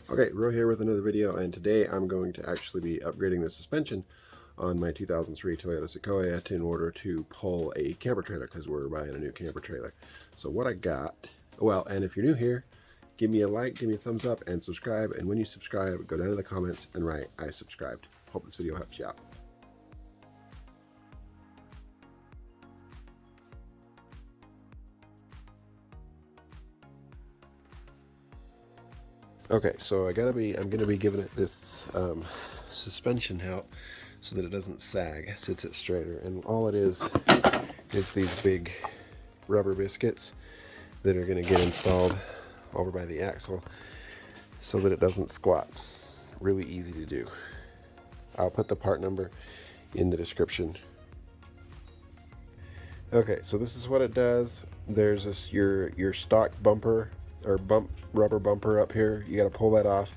Okay, Ro here with another video, and today I'm going to actually be upgrading the suspension on my 2003 Toyota Sequoia in order to pull a camper trailer, because we're buying a new camper trailer. So what I got, well, and if you're new here, give me a like, give me a thumbs up, and subscribe. And when you subscribe, go down to the comments and write, I subscribed. Hope this video helps you out. Okay, so I'm gonna be giving it this suspension help so that it doesn't sag, sits it straighter. And all it is these big rubber biscuits that are gonna get installed over by the axle so that it doesn't squat. Really easy to do. I'll put the part number in the description. Okay, so this is what it does. There's this your stock bumper or rubber bumper up here. You got to pull that off,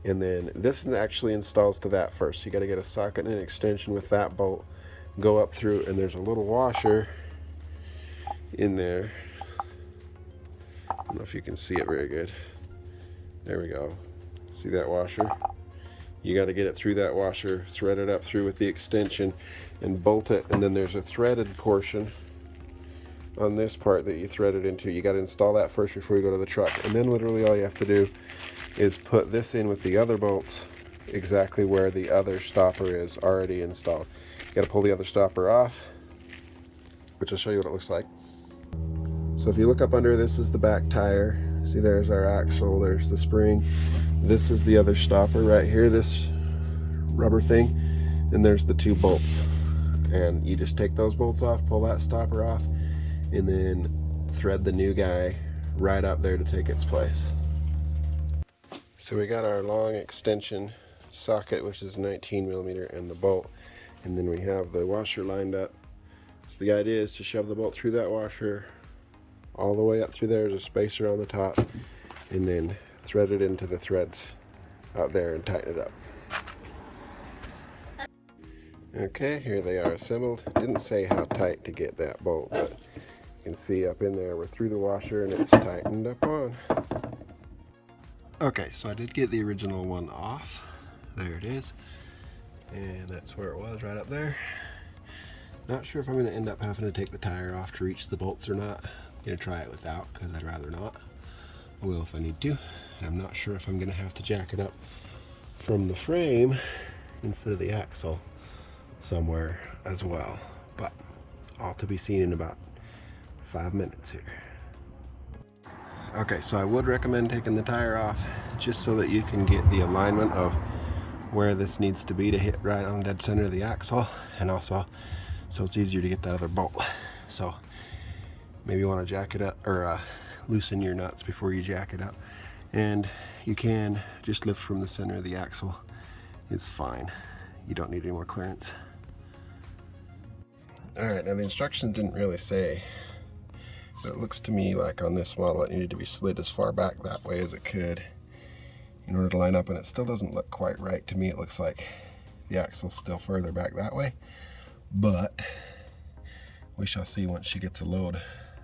and then this actually installs to that first. You got to get a socket and an extension with that bolt, go up through, and there's a little washer in there. I don't know if you can see it very good. There we go. See that washer? You got to get it through that washer, thread it up through with the extension, and bolt it. And then there's a threaded portion on this part that you thread it into. You got to install that first before you go to the truck. And then literally all you have to do is put this in with the other bolts exactly where the other stopper is already installed. You got to pull the other stopper off, which I'll show you what it looks like. So if you look up under, this is the back tire. See, there's our axle, there's the spring. This is the other stopper right here, this rubber thing, and there's the two bolts. And you just take those bolts off, pull that stopper off, and then thread the new guy right up there to take its place. So we got our long extension socket, which is 19mm, and the bolt, and then we have the washer lined up. So the idea is to shove the bolt through that washer all the way up through there. There's a spacer on the top, and then thread it into the threads out there and tighten it up. Okay, here they are assembled. Didn't say how tight to get that bolt, but you can see up in there we're through the washer and it's tightened up on. Okay, so I did get the original one off. There it is, and that's where it was, right up there. Not sure if I'm going to end up having to take the tire off to reach the bolts or not. I'm going to try it without because I'd rather not. I will if I need to. And I'm not sure if I'm going to have to jack it up from the frame instead of the axle somewhere as well. But all to be seen in about 5 minutes here. Okay, so I would recommend taking the tire off just so that you can get the alignment of where this needs to be to hit right on dead center of the axle, and also so it's easier to get that other bolt. So maybe you want to jack it up or loosen your nuts before you jack it up, and you can just lift from the center of the axle. It's fine. You don't need any more clearance. Alright, now the instructions didn't really say, but it looks to me like on this model it needed to be slid as far back that way as it could in order to line up, and it still doesn't look quite right to me. It looks like the axle's still further back that way, but we shall see once she gets a load.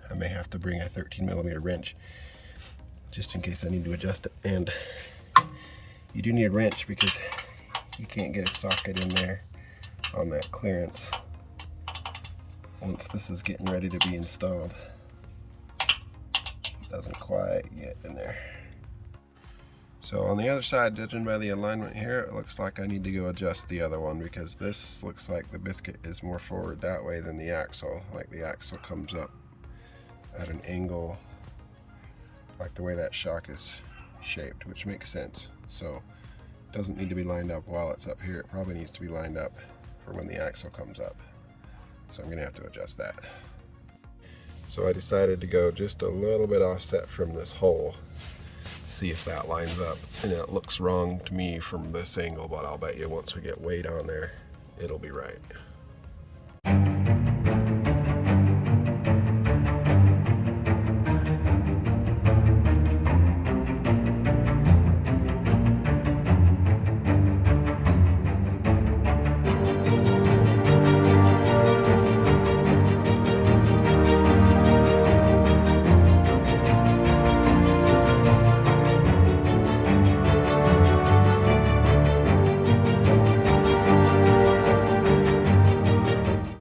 I may have to bring a 13mm wrench just in case I need to adjust it, and you do need a wrench because you can't get a socket in there on that clearance once this is getting ready to be installed. It doesn't quite get in there. So on the other side, judging by the alignment here, it looks like I need to go adjust the other one, because this looks like the biscuit is more forward that way than the axle. Like the axle comes up at an angle like the way that shock is shaped, which makes sense. So it doesn't need to be lined up while it's up here. It probably needs to be lined up for when the axle comes up. So I'm gonna have to adjust that. So I decided to go just a little bit offset from this hole, see if that lines up. And it looks wrong to me from this angle, but I'll bet you once we get weight on there, it'll be right.